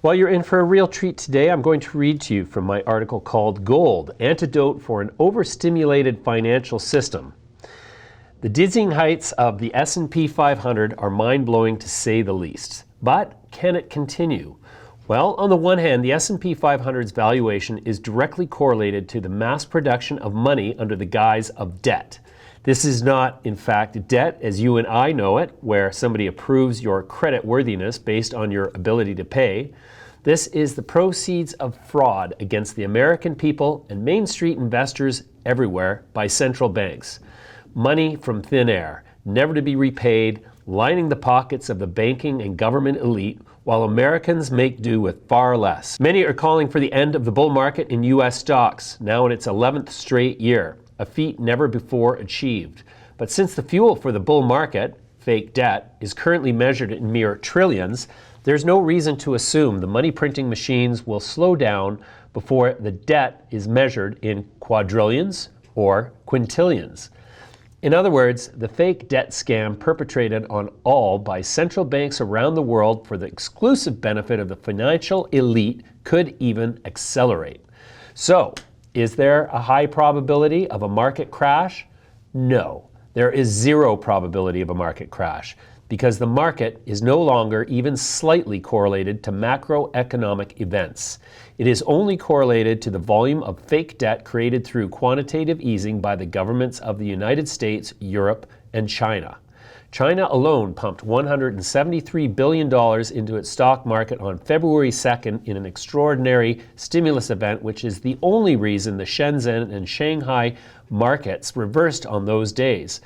Well, you're in for a real treat today. I'm going to read to you from my article called Gold, Antidote for an Overstimulated Financial System. The dizzying heights of the S&P 500 are mind-blowing to say the least. But can it continue? Well, on the one hand, the S&P 500's valuation is directly correlated to the mass production of money under the guise of debt. This is not, in fact, debt as you and I know it, where somebody approves your credit worthiness based on your ability to pay. This is the proceeds of fraud against the American people and Main Street investors everywhere by central banks. Money from thin air, never to be repaid, lining the pockets of the banking and government elite, while Americans make do with far less. Many are calling for the end of the bull market in U.S. stocks, now in its 11th straight year, a feat never before achieved. But since the fuel for the bull market, fake debt, is currently measured in mere trillions, there's no reason to assume the money printing machines will slow down before the debt is measured in quadrillions or quintillions. In other words, the fake debt scam perpetrated on all by central banks around the world for the exclusive benefit of the financial elite could even accelerate. So, is there a high probability of a market crash? No, there is zero probability of a market crash, because the market is no longer even slightly correlated to macroeconomic events. It is only correlated to the volume of fake debt created through quantitative easing by the governments of the United States, Europe, and China. China alone pumped $173 billion into its stock market on February 2nd in an extraordinary stimulus event, which is the only reason the Shenzhen and Shanghai markets reversed on those days.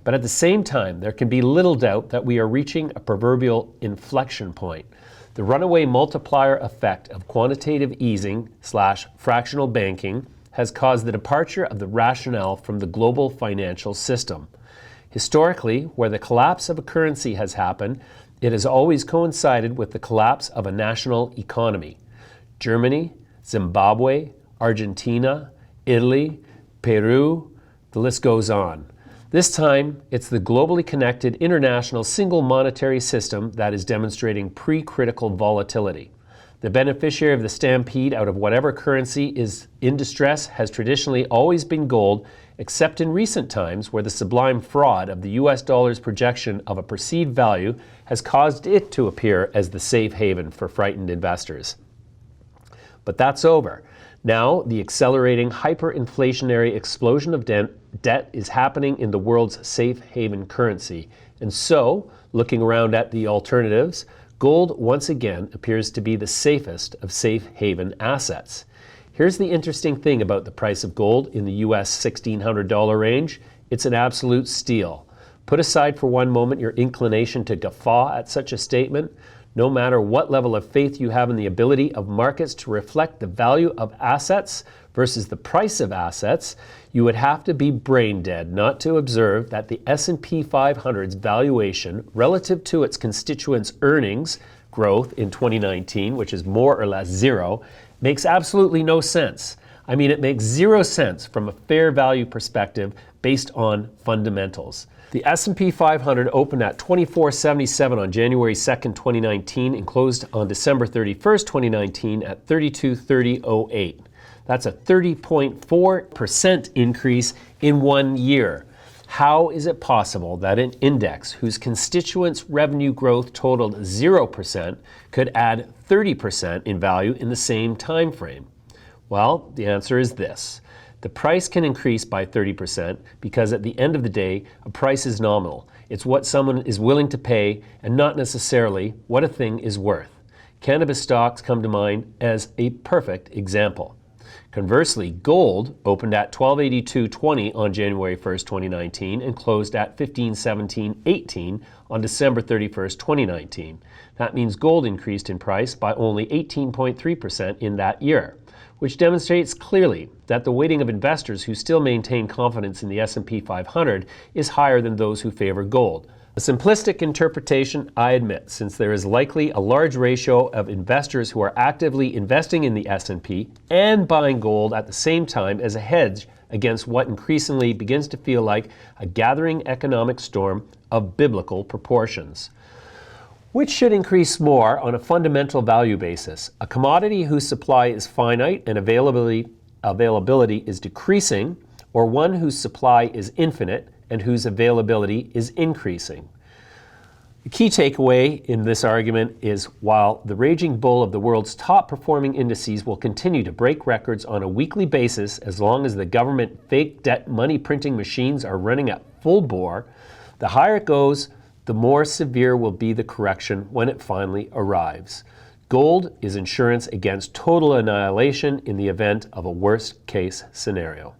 But at the same time, there can be little doubt that we are reaching a proverbial inflection point. The runaway multiplier effect of quantitative easing / fractional banking has caused the departure of the rationale from the global financial system. Historically, where the collapse of a currency has happened, it has always coincided with the collapse of a national economy. Germany, Zimbabwe, Argentina, Italy, Peru, the list goes on. This time, it's the globally connected international single monetary system that is demonstrating pre-critical volatility. The beneficiary of the stampede out of whatever currency is in distress has traditionally always been gold, except in recent times where the sublime fraud of the US dollar's projection of a perceived value has caused it to appear as the safe haven for frightened investors. But that's over. Now, the accelerating hyperinflationary explosion of debt is happening in the world's safe haven currency. And so, looking around at the alternatives, gold once again appears to be the safest of safe haven assets. Here's the interesting thing about the price of gold in the US $1,600 range. It's an absolute steal. Put aside for one moment your inclination to guffaw at such a statement. No matter what level of faith you have in the ability of markets to reflect the value of assets versus the price of assets, you would have to be brain dead not to observe that the S&P 500's valuation relative to its constituents' earnings growth in 2019, which is more or less zero, makes absolutely no sense. I mean, it makes 0 sense from a fair value perspective based on fundamentals. The S&P 500 opened at 2477 on January 2nd, 2019 and closed on December 31st, 2019 at 3230.08. That's a 30.4% increase in 1 year. How is it possible that an index whose constituents' revenue growth totaled 0% could add 30% in value in the same time frame? Well, the answer is this. The price can increase by 30% because at the end of the day, a price is nominal. It's what someone is willing to pay and not necessarily what a thing is worth. Cannabis stocks come to mind as a perfect example. Conversely, gold opened at $1282.20 on January 1st, 2019 and closed at $1517.18 on December 31st, 2019. That means gold increased in price by only 18.3% in that year, which demonstrates clearly that the weighting of investors who still maintain confidence in the S&P 500 is higher than those who favor gold. A simplistic interpretation, I admit, since there is likely a large ratio of investors who are actively investing in the S&P and buying gold at the same time as a hedge against what increasingly begins to feel like a gathering economic storm of biblical proportions. Which should increase more on a fundamental value basis? A commodity whose supply is finite and availability is decreasing, or one whose supply is infinite and whose availability is increasing? The key takeaway in this argument is while the raging bull of the world's top performing indices will continue to break records on a weekly basis as long as the government fake debt money printing machines are running at full bore, the higher it goes, the more severe will be the correction when it finally arrives. Gold is insurance against total annihilation in the event of a worst case scenario.